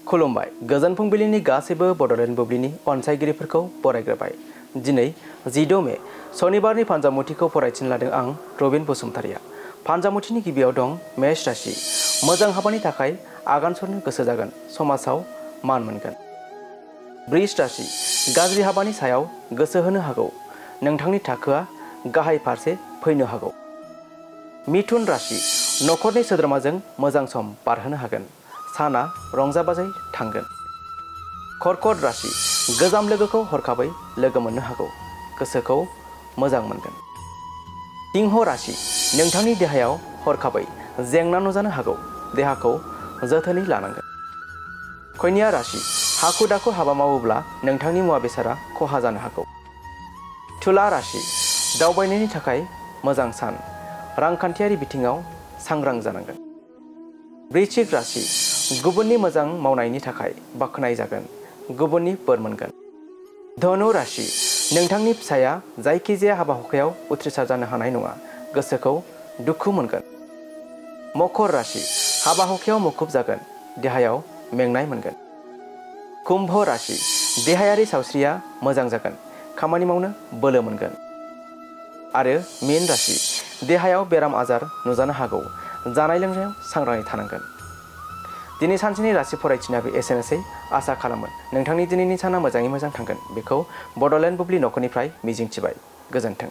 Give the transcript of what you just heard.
खुलुमबाय गोजोन फुंबिलिनि गासैबो बड'लेण्ड बुब्लिनि अनसायगिरिफोरखौ बरायग्रोबाय। दिनै 16 मे सनिबारनि फानजामुथिखौ फरायथिनो लादों आं रबिन बसुमतारिया। फानजामुथिनि गिबियाव दं मेष राशि। मोजां हाबानि थाखाय आगान सुरनो गोसो जागोन, समाजाव मान मोनगोन। वृष राशि। गाज्रि हाबानि सायाव गोसो होनो हागौ, नोंथांनि थाखोआ गाहाय फारसे फैनो हागौ। मिथुन राशि। नखरनि सोद्रोमाजों मोजां सम बारहोनो हागोन, साना रंजा-बाजायै थांगोन। कर्कट राशि। गोजाम लोगोखौ हरखाबै लोगो मोननो हागौ, गोसोखौ मोजां मोनगोन। सिंह राशि। नोंथांनि देहायाव हरखाबै जेंना नुजानो हागौ, देहाखौ जोथोनै लानांगोन। कन्या राशि। हाखु-दाखु हाबा मावोब्ला नोंथांनि मुवा बेसादा खहा जानो हागौ। तुला राशि। दावबायनायनि थाखाय मोजां सान, रांखान्थियारि बिथिङाव सांग्रां जानांगोन। वृश्चिक राशि। गुबुननि मोजां मावनायनि थाखाय बाख्नाय जागोन, गुबुननि बोर मोनगोन। धनु राशि। नोंथांनि फिसाया जायखिजाया हाबा-हुखायाव उथ्रिसार जानो हानाय नङा, गोसोखौ दुखु मोनगोन। मकर राशि। हाबा-हुखायाव मुखुब जागोन, देहायाव मेंनाय मोनगोन। कुम्भ राशि। देहायारि सावस्रिया मोजां जागोन, खामानि मावनो बोलो मोनगोन। आरो मीन राशि। देहायाव बेराम आजार नुजानो हागौ, जानाय लोंनायाव सांग्राङै थानांगोन। दिनै सानसेनि राशि फरायथिनायाबो एसेनोसै। आसा खालामो नोंथांनि दिनैनि साना मोजाङै मोजां थांगोन, बेखौ बड'लेण्ड बुब्लि नखरनिफ्राय मिजिंथिबाय। गोजोन्थों।